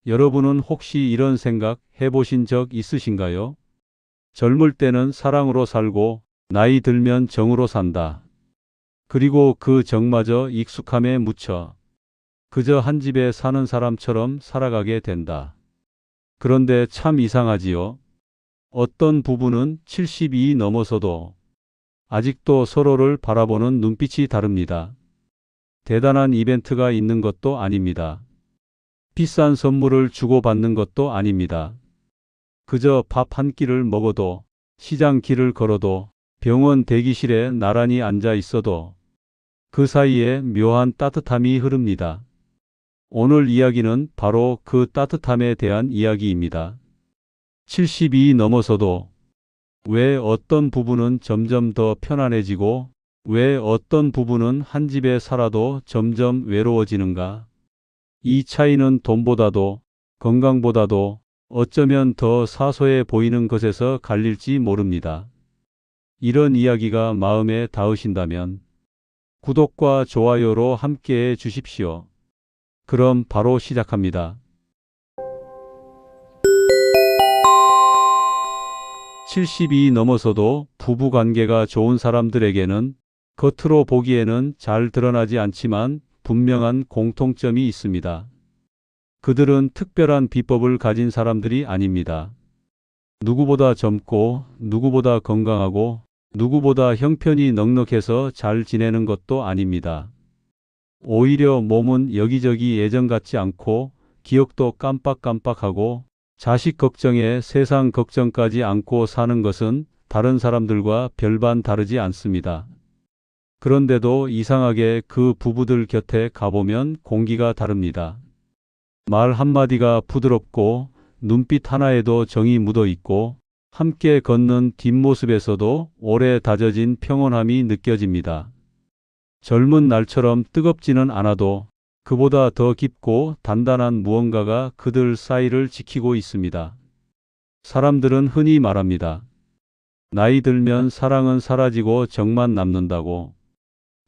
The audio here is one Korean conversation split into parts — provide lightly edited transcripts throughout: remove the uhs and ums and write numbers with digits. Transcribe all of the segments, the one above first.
여러분은 혹시 이런 생각 해보신 적 있으신가요? 젊을 때는 사랑으로 살고 나이 들면 정으로 산다. 그리고 그 정마저 익숙함에 묻혀 그저 한 집에 사는 사람처럼 살아가게 된다. 그런데 참 이상하지요. 어떤 부부는 70이 넘어서도 아직도 서로를 바라보는 눈빛이 다릅니다. 대단한 이벤트가 있는 것도 아닙니다. 비싼 선물을 주고받는 것도 아닙니다. 그저 밥 한 끼를 먹어도, 시장 길을 걸어도, 병원 대기실에 나란히 앉아 있어도 그 사이에 묘한 따뜻함이 흐릅니다. 오늘 이야기는 바로 그 따뜻함에 대한 이야기입니다. 70이 넘어서도 왜 어떤 부부는 점점 더 편안해지고 왜 어떤 부부는 한 집에 살아도 점점 외로워지는가? 이 차이는 돈보다도 건강보다도 어쩌면 더 사소해 보이는 것에서 갈릴지 모릅니다. 이런 이야기가 마음에 닿으신다면 구독과 좋아요로 함께해 주십시오. 그럼 바로 시작합니다. 70이 넘어서도 부부관계가 좋은 사람들에게는 겉으로 보기에는 잘 드러나지 않지만 분명한 공통점이 있습니다. 그들은 특별한 비법을 가진 사람들이 아닙니다. 누구보다 젊고 누구보다 건강하고 누구보다 형편이 넉넉해서 잘 지내는 것도 아닙니다. 오히려 몸은 여기저기 예전 같지 않고 기억도 깜빡깜빡하고 자식 걱정에 세상 걱정까지 안고 사는 것은 다른 사람들과 별반 다르지 않습니다. 그런데도 이상하게 그 부부들 곁에 가보면 공기가 다릅니다. 말 한마디가 부드럽고 눈빛 하나에도 정이 묻어 있고 함께 걷는 뒷모습에서도 오래 다져진 평온함이 느껴집니다. 젊은 날처럼 뜨겁지는 않아도 그보다 더 깊고 단단한 무언가가 그들 사이를 지키고 있습니다. 사람들은 흔히 말합니다. 나이 들면 사랑은 사라지고 정만 남는다고.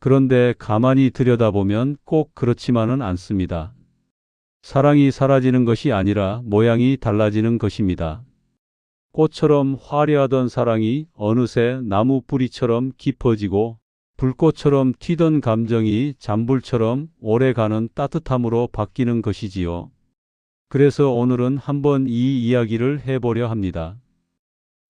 그런데 가만히 들여다보면 꼭 그렇지만은 않습니다. 사랑이 사라지는 것이 아니라 모양이 달라지는 것입니다. 꽃처럼 화려하던 사랑이 어느새 나무 뿌리처럼 깊어지고 불꽃처럼 튀던 감정이 잔불처럼 오래가는 따뜻함으로 바뀌는 것이지요. 그래서 오늘은 한번 이 이야기를 해보려 합니다.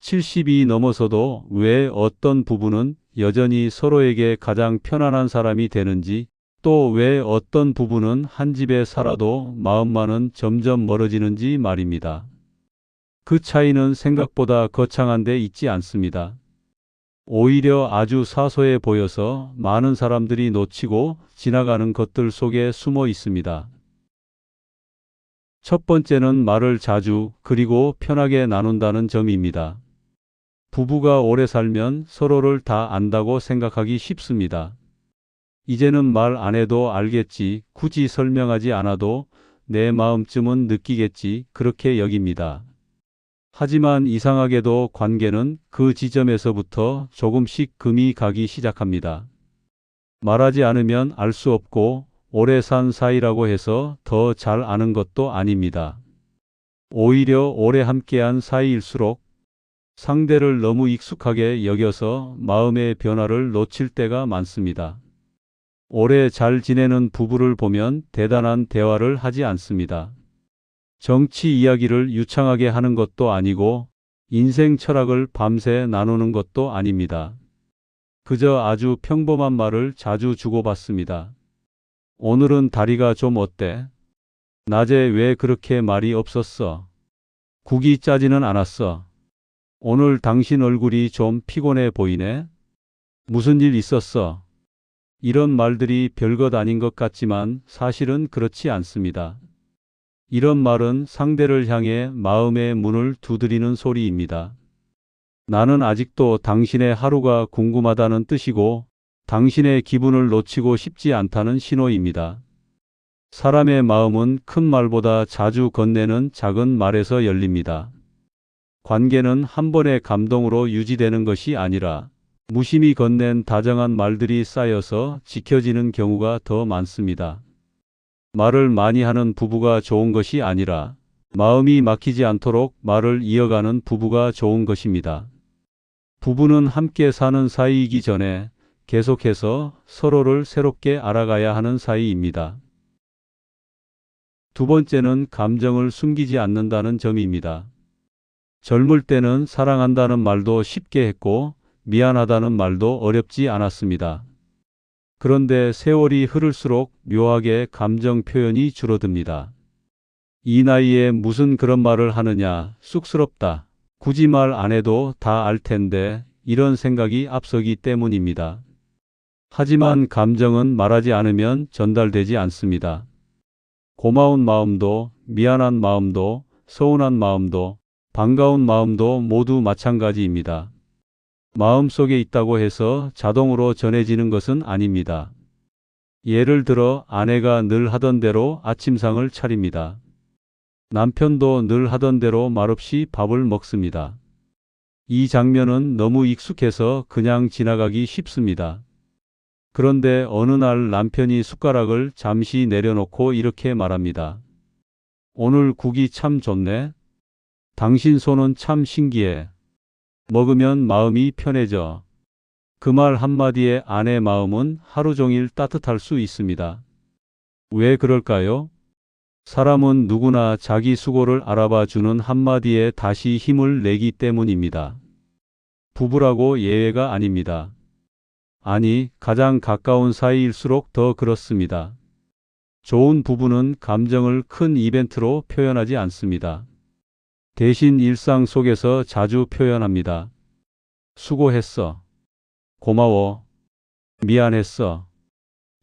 70이 넘어서도 왜 어떤 부부는 여전히 서로에게 가장 편안한 사람이 되는지, 또 왜 어떤 부부는 한 집에 살아도 마음만은 점점 멀어지는지 말입니다. 그 차이는 생각보다 거창한 데 있지 않습니다. 오히려 아주 사소해 보여서 많은 사람들이 놓치고 지나가는 것들 속에 숨어 있습니다. 첫 번째는 말을 자주 그리고 편하게 나눈다는 점입니다. 부부가 오래 살면 서로를 다 안다고 생각하기 쉽습니다. 이제는 말 안 해도 알겠지, 굳이 설명하지 않아도 내 마음쯤은 느끼겠지, 그렇게 여깁니다. 하지만 이상하게도 관계는 그 지점에서부터 조금씩 금이 가기 시작합니다. 말하지 않으면 알 수 없고 오래 산 사이라고 해서 더 잘 아는 것도 아닙니다. 오히려 오래 함께한 사이일수록 상대를 너무 익숙하게 여겨서 마음의 변화를 놓칠 때가 많습니다. 오래 잘 지내는 부부를 보면 대단한 대화를 하지 않습니다. 정치 이야기를 유창하게 하는 것도 아니고 인생 철학을 밤새 나누는 것도 아닙니다. 그저 아주 평범한 말을 자주 주고받습니다. 오늘은 다리가 좀 어때? 낮에 왜 그렇게 말이 없었어? 국이 짜지는 않았어. 오늘 당신 얼굴이 좀 피곤해 보이네? 무슨 일 있었어? 이런 말들이 별것 아닌 것 같지만 사실은 그렇지 않습니다. 이런 말은 상대를 향해 마음의 문을 두드리는 소리입니다. 나는 아직도 당신의 하루가 궁금하다는 뜻이고 당신의 기분을 놓치고 싶지 않다는 신호입니다. 사람의 마음은 큰 말보다 자주 건네는 작은 말에서 열립니다. 관계는 한 번의 감동으로 유지되는 것이 아니라 무심히 건넨 다정한 말들이 쌓여서 지켜지는 경우가 더 많습니다. 말을 많이 하는 부부가 좋은 것이 아니라 마음이 막히지 않도록 말을 이어가는 부부가 좋은 것입니다. 부부는 함께 사는 사이이기 전에 계속해서 서로를 새롭게 알아가야 하는 사이입니다. 두 번째는 감정을 숨기지 않는다는 점입니다. 젊을 때는 사랑한다는 말도 쉽게 했고 미안하다는 말도 어렵지 않았습니다. 그런데 세월이 흐를수록 묘하게 감정 표현이 줄어듭니다. 이 나이에 무슨 그런 말을 하느냐, 쑥스럽다. 굳이 말 안 해도 다 알 텐데 이런 생각이 앞서기 때문입니다. 하지만 감정은 말하지 않으면 전달되지 않습니다. 고마운 마음도, 미안한 마음도, 서운한 마음도, 반가운 마음도 모두 마찬가지입니다. 마음속에 있다고 해서 자동으로 전해지는 것은 아닙니다. 예를 들어 아내가 늘 하던 대로 아침상을 차립니다. 남편도 늘 하던 대로 말없이 밥을 먹습니다. 이 장면은 너무 익숙해서 그냥 지나가기 쉽습니다. 그런데 어느 날 남편이 숟가락을 잠시 내려놓고 이렇게 말합니다. 오늘 국이 참 좋네. 당신 손은 참 신기해. 먹으면 마음이 편해져. 그 말 한마디에 아내 마음은 하루 종일 따뜻할 수 있습니다. 왜 그럴까요? 사람은 누구나 자기 수고를 알아봐 주는 한마디에 다시 힘을 내기 때문입니다. 부부라고 예외가 아닙니다. 아니, 가장 가까운 사이일수록 더 그렇습니다. 좋은 부부는 감정을 큰 이벤트로 표현하지 않습니다. 대신 일상 속에서 자주 표현합니다. 수고했어. 고마워. 미안했어.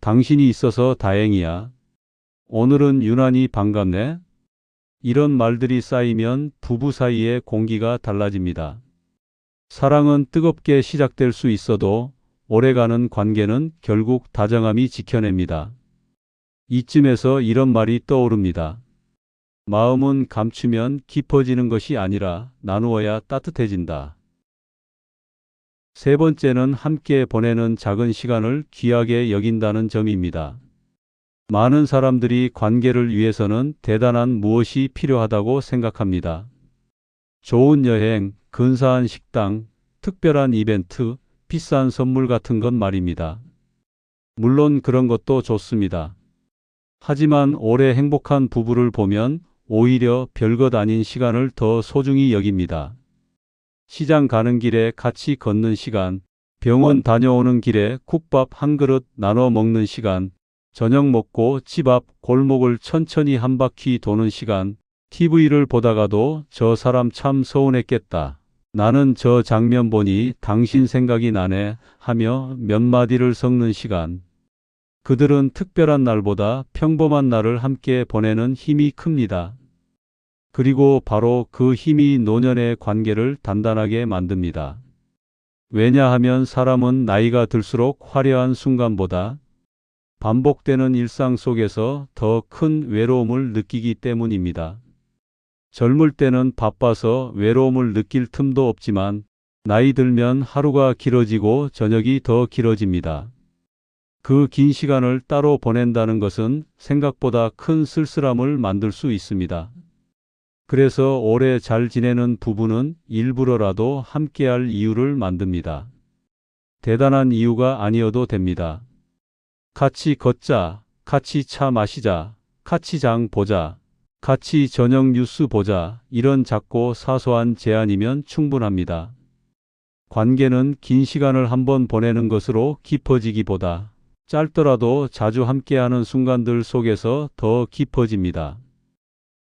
당신이 있어서 다행이야. 오늘은 유난히 반갑네. 이런 말들이 쌓이면 부부 사이의 공기가 달라집니다. 사랑은 뜨겁게 시작될 수 있어도 오래가는 관계는 결국 다정함이 지켜냅니다. 이쯤에서 이런 말이 떠오릅니다. 마음은 감추면 깊어지는 것이 아니라 나누어야 따뜻해진다. 세 번째는 함께 보내는 작은 시간을 귀하게 여긴다는 점입니다. 많은 사람들이 관계를 위해서는 대단한 무엇이 필요하다고 생각합니다. 좋은 여행, 근사한 식당, 특별한 이벤트, 비싼 선물 같은 것 말입니다. 물론 그런 것도 좋습니다. 하지만 오래 행복한 부부를 보면 오히려 별것 아닌 시간을 더 소중히 여깁니다. 시장 가는 길에 같이 걷는 시간, 병원 다녀오는 길에 국밥 한 그릇 나눠 먹는 시간, 저녁 먹고 집 앞 골목을 천천히 한 바퀴 도는 시간, TV를 보다가도 저 사람 참 서운했겠다. 나는 저 장면 보니 당신 생각이 나네 하며 몇 마디를 섞는 시간. 그들은 특별한 날보다 평범한 날을 함께 보내는 힘이 큽니다. 그리고 바로 그 힘이 노년의 관계를 단단하게 만듭니다. 왜냐하면 사람은 나이가 들수록 화려한 순간보다 반복되는 일상 속에서 더 큰 외로움을 느끼기 때문입니다. 젊을 때는 바빠서 외로움을 느낄 틈도 없지만 나이 들면 하루가 길어지고 저녁이 더 길어집니다. 그 긴 시간을 따로 보낸다는 것은 생각보다 큰 쓸쓸함을 만들 수 있습니다. 그래서 오래 잘 지내는 부부는 일부러라도 함께할 이유를 만듭니다. 대단한 이유가 아니어도 됩니다. 같이 걷자, 같이 차 마시자, 같이 장 보자, 같이 저녁 뉴스 보자, 이런 작고 사소한 제안이면 충분합니다. 관계는 긴 시간을 한번 보내는 것으로 깊어지기보다 짧더라도 자주 함께하는 순간들 속에서 더 깊어집니다.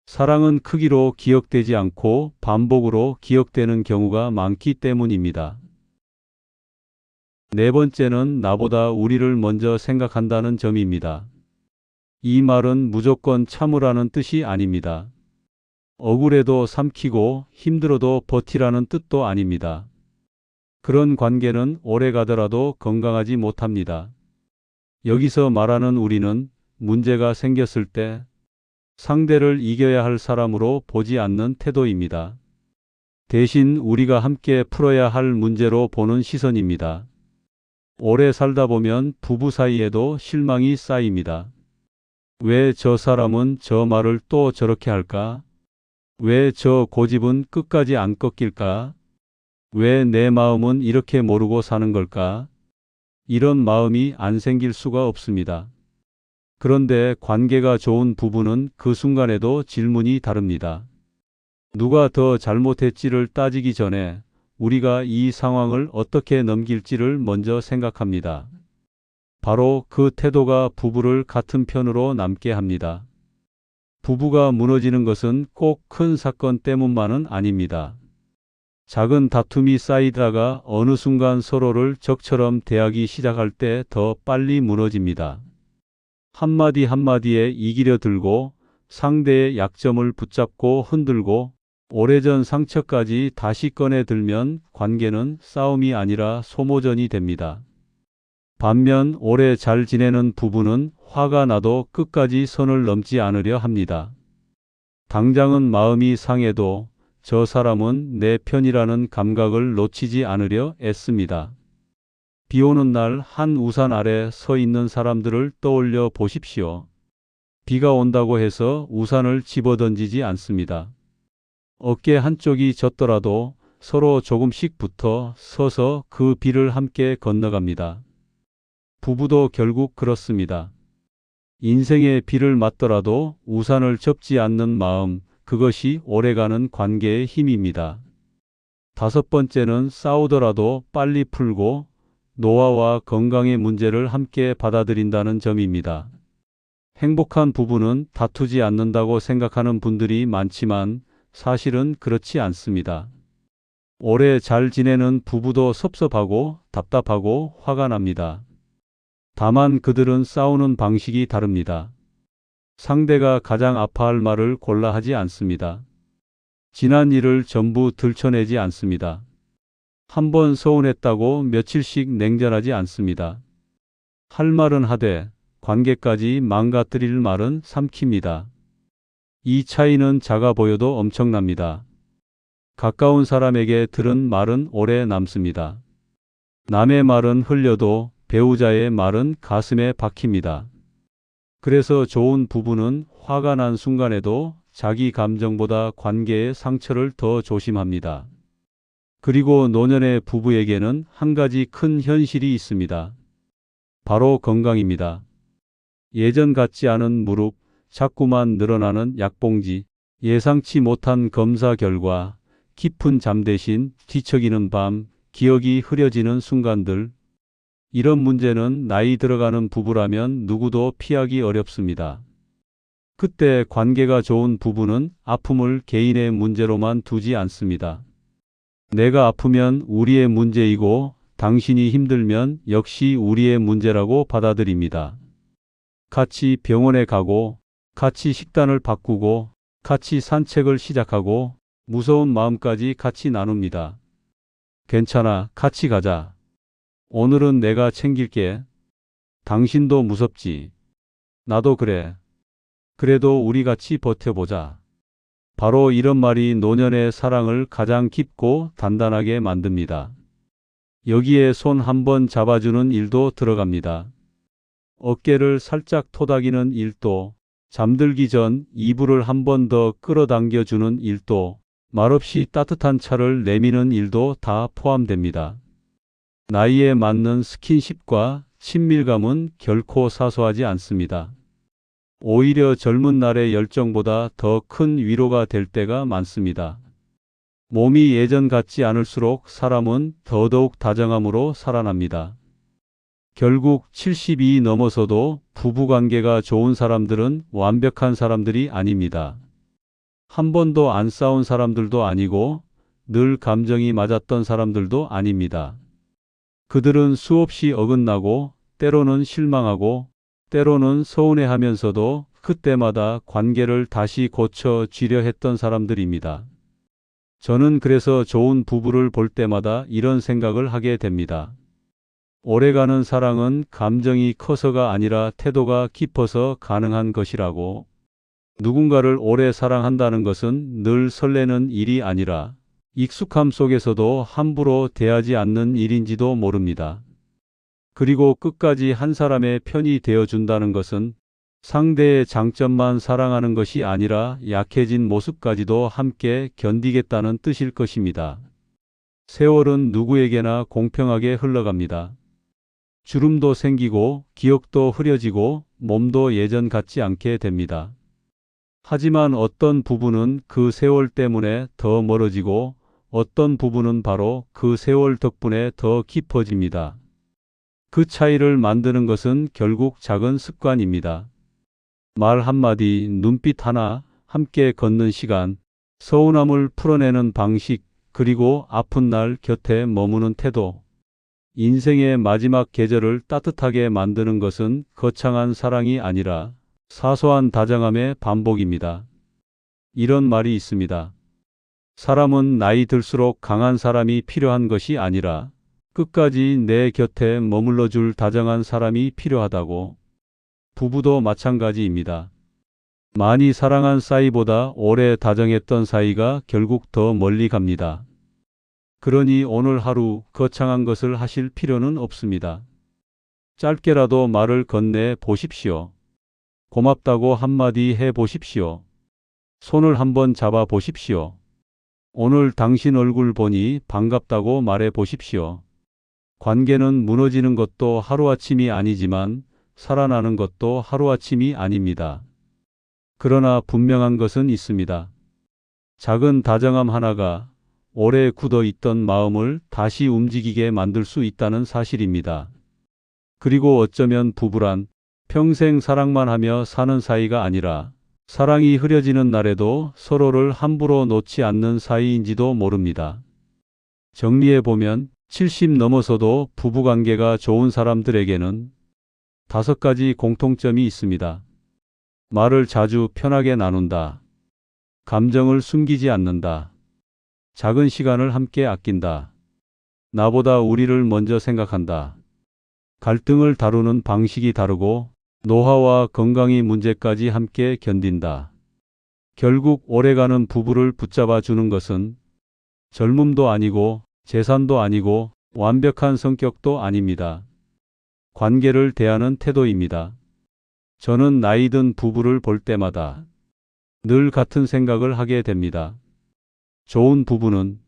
사랑은 크기로 기억되지 않고 반복으로 기억되는 경우가 많기 때문입니다. 네 번째는 나보다 우리를 먼저 생각한다는 점입니다. 이 말은 무조건 참으라는 뜻이 아닙니다. 억울해도 삼키고 힘들어도 버티라는 뜻도 아닙니다. 그런 관계는 오래 가더라도 건강하지 못합니다. 여기서 말하는 우리는 문제가 생겼을 때 상대를 이겨야 할 사람으로 보지 않는 태도입니다. 대신 우리가 함께 풀어야 할 문제로 보는 시선입니다. 오래 살다 보면 부부 사이에도 실망이 쌓입니다. 왜 저 사람은 저 말을 또 저렇게 할까? 왜 저 고집은 끝까지 안 꺾일까? 왜 내 마음은 이렇게 모르고 사는 걸까? 이런 마음이 안 생길 수가 없습니다. 그런데 관계가 좋은 부부는 그 순간에도 질문이 다릅니다. 누가 더 잘못했지를 따지기 전에 우리가 이 상황을 어떻게 넘길지를 먼저 생각합니다. 바로 그 태도가 부부를 같은 편으로 남게 합니다. 부부가 무너지는 것은 꼭 큰 사건 때문만은 아닙니다. 작은 다툼이 쌓이다가 어느 순간 서로를 적처럼 대하기 시작할 때 더 빨리 무너집니다. 한마디 한마디에 이기려 들고 상대의 약점을 붙잡고 흔들고 오래전 상처까지 다시 꺼내 들면 관계는 싸움이 아니라 소모전이 됩니다. 반면 오래 잘 지내는 부부는 화가 나도 끝까지 선을 넘지 않으려 합니다. 당장은 마음이 상해도 저 사람은 내 편이라는 감각을 놓치지 않으려 애씁니다. 비 오는 날 한 우산 아래 서 있는 사람들을 떠올려 보십시오. 비가 온다고 해서 우산을 집어던지지 않습니다. 어깨 한쪽이 젖더라도 서로 조금씩 붙어 서서 그 비를 함께 건너갑니다. 부부도 결국 그렇습니다. 인생의 비를 맞더라도 우산을 접지 않는 마음, 그것이 오래가는 관계의 힘입니다. 다섯 번째는 싸우더라도 빨리 풀고 노화와 건강의 문제를 함께 받아들인다는 점입니다. 행복한 부부는 다투지 않는다고 생각하는 분들이 많지만 사실은 그렇지 않습니다. 오래 잘 지내는 부부도 섭섭하고 답답하고 화가 납니다. 다만 그들은 싸우는 방식이 다릅니다. 상대가 가장 아파할 말을 골라 하지 않습니다. 지난 일을 전부 들춰내지 않습니다. 한번 서운했다고 며칠씩 냉전하지 않습니다. 할 말은 하되 관계까지 망가뜨릴 말은 삼킵니다. 이 차이는 작아 보여도 엄청납니다. 가까운 사람에게 들은 말은 오래 남습니다. 남의 말은 흘려도 배우자의 말은 가슴에 박힙니다. 그래서 좋은 부부는 화가 난 순간에도 자기 감정보다 관계의 상처를 더 조심합니다. 그리고 노년의 부부에게는 한 가지 큰 현실이 있습니다. 바로 건강입니다. 예전 같지 않은 무릎, 자꾸만 늘어나는 약봉지, 예상치 못한 검사 결과, 깊은 잠 대신 뒤척이는 밤, 기억이 흐려지는 순간들, 이런 문제는 나이 들어가는 부부라면 누구도 피하기 어렵습니다. 그때 관계가 좋은 부부는 아픔을 개인의 문제로만 두지 않습니다. 내가 아프면 우리의 문제이고 당신이 힘들면 역시 우리의 문제라고 받아들입니다. 같이 병원에 가고, 같이 식단을 바꾸고, 같이 산책을 시작하고, 무서운 마음까지 같이 나눕니다. 괜찮아, 같이 가자. 오늘은 내가 챙길게. 당신도 무섭지. 나도 그래. 그래도 우리 같이 버텨보자. 바로 이런 말이 노년의 사랑을 가장 깊고 단단하게 만듭니다. 여기에 손 한번 잡아주는 일도 들어갑니다. 어깨를 살짝 토닥이는 일도, 잠들기 전 이불을 한 번 더 끌어당겨주는 일도, 말없이 따뜻한 차를 내미는 일도 다 포함됩니다. 나이에 맞는 스킨십과 친밀감은 결코 사소하지 않습니다. 오히려 젊은 날의 열정보다 더 큰 위로가 될 때가 많습니다. 몸이 예전 같지 않을수록 사람은 더더욱 다정함으로 살아납니다. 결국 70이 넘어서도 부부관계가 좋은 사람들은 완벽한 사람들이 아닙니다. 한 번도 안 싸운 사람들도 아니고 늘 감정이 맞았던 사람들도 아닙니다. 그들은 수없이 어긋나고 때로는 실망하고 때로는 서운해하면서도 그때마다 관계를 다시 고쳐쥐려 했던 사람들입니다. 저는 그래서 좋은 부부를 볼 때마다 이런 생각을 하게 됩니다. 오래가는 사랑은 감정이 커서가 아니라 태도가 깊어서 가능한 것이라고. 누군가를 오래 사랑한다는 것은 늘 설레는 일이 아니라 익숙함 속에서도 함부로 대하지 않는 일인지도 모릅니다. 그리고 끝까지 한 사람의 편이 되어준다는 것은 상대의 장점만 사랑하는 것이 아니라 약해진 모습까지도 함께 견디겠다는 뜻일 것입니다. 세월은 누구에게나 공평하게 흘러갑니다. 주름도 생기고 기억도 흐려지고 몸도 예전 같지 않게 됩니다. 하지만 어떤 부분은 그 세월 때문에 더 멀어지고 어떤 부분은 바로 그 세월 덕분에 더 깊어집니다. 그 차이를 만드는 것은 결국 작은 습관입니다. 말 한마디, 눈빛 하나, 함께 걷는 시간, 서운함을 풀어내는 방식, 그리고 아픈 날 곁에 머무는 태도. 인생의 마지막 계절을 따뜻하게 만드는 것은 거창한 사랑이 아니라 사소한 다정함의 반복입니다. 이런 말이 있습니다. 사람은 나이 들수록 강한 사람이 필요한 것이 아니라 끝까지 내 곁에 머물러 줄 다정한 사람이 필요하다고. 부부도 마찬가지입니다. 많이 사랑한 사이보다 오래 다정했던 사이가 결국 더 멀리 갑니다. 그러니 오늘 하루 거창한 것을 하실 필요는 없습니다. 짧게라도 말을 건네 보십시오. 고맙다고 한마디 해 보십시오. 손을 한번 잡아 보십시오. 오늘 당신 얼굴 보니 반갑다고 말해 보십시오. 관계는 무너지는 것도 하루아침이 아니지만 살아나는 것도 하루아침이 아닙니다. 그러나 분명한 것은 있습니다. 작은 다정함 하나가 오래 굳어 있던 마음을 다시 움직이게 만들 수 있다는 사실입니다. 그리고 어쩌면 부부란 평생 사랑만 하며 사는 사이가 아니라 사랑이 흐려지는 날에도 서로를 함부로 놓지 않는 사이인지도 모릅니다. 정리해보면 70 넘어서도 부부관계가 좋은 사람들에게는 5가지 공통점이 있습니다. 말을 자주 편하게 나눈다. 감정을 숨기지 않는다. 작은 시간을 함께 아낀다. 나보다 우리를 먼저 생각한다. 갈등을 다루는 방식이 다르고 노화와 건강의 문제까지 함께 견딘다. 결국 오래가는 부부를 붙잡아 주는 것은 젊음도 아니고 재산도 아니고 완벽한 성격도 아닙니다. 관계를 대하는 태도입니다. 저는 나이 든 부부를 볼 때마다 늘 같은 생각을 하게 됩니다. 좋은 부부는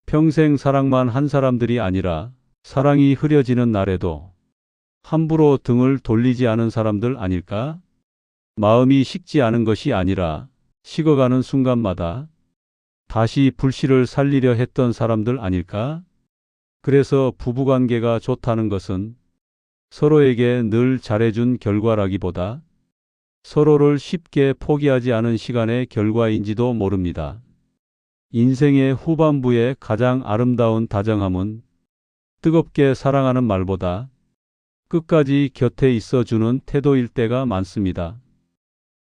평생 사랑만 한 사람들이 아니라 사랑이 흐려지는 날에도 함부로 등을 돌리지 않은 사람들 아닐까? 마음이 식지 않은 것이 아니라 식어가는 순간마다 다시 불씨를 살리려 했던 사람들 아닐까? 그래서 부부관계가 좋다는 것은 서로에게 늘 잘해준 결과라기보다 서로를 쉽게 포기하지 않은 시간의 결과인지도 모릅니다. 인생의 후반부의 가장 아름다운 다정함은 뜨겁게 사랑하는 말보다 끝까지 곁에 있어주는 태도일 때가 많습니다.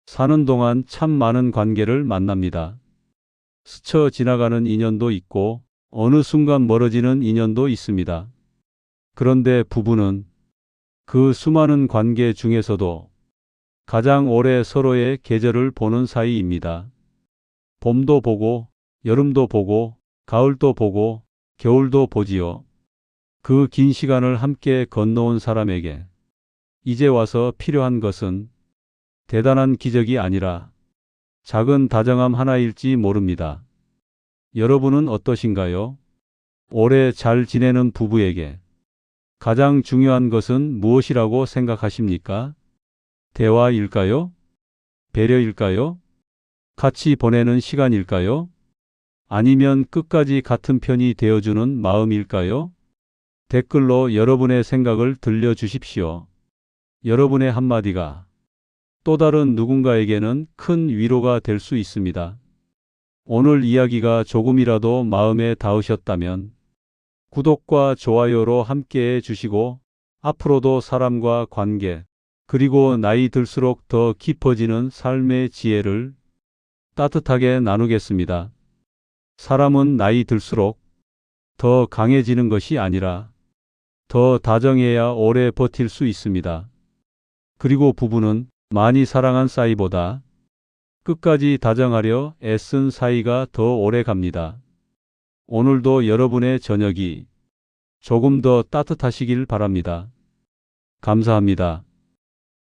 사는 동안 참 많은 관계를 만납니다. 스쳐 지나가는 인연도 있고 어느 순간 멀어지는 인연도 있습니다. 그런데 부부는 그 수많은 관계 중에서도 가장 오래 서로의 계절을 보는 사이입니다. 봄도 보고 여름도 보고 가을도 보고 겨울도 보지요. 그 긴 시간을 함께 건너온 사람에게 이제 와서 필요한 것은 대단한 기적이 아니라 작은 다정함 하나일지 모릅니다. 여러분은 어떠신가요? 오래 잘 지내는 부부에게 가장 중요한 것은 무엇이라고 생각하십니까? 대화일까요? 배려일까요? 같이 보내는 시간일까요? 아니면 끝까지 같은 편이 되어주는 마음일까요? 댓글로 여러분의 생각을 들려주십시오. 여러분의 한마디가 또 다른 누군가에게는 큰 위로가 될 수 있습니다. 오늘 이야기가 조금이라도 마음에 닿으셨다면 구독과 좋아요로 함께해 주시고 앞으로도 사람과 관계 그리고 나이 들수록 더 깊어지는 삶의 지혜를 따뜻하게 나누겠습니다. 사람은 나이 들수록 더 강해지는 것이 아니라 더 다정해야 오래 버틸 수 있습니다. 그리고 부부는 많이 사랑한 사이보다 끝까지 다정하려 애쓴 사이가 더 오래 갑니다. 오늘도 여러분의 저녁이 조금 더 따뜻하시길 바랍니다. 감사합니다.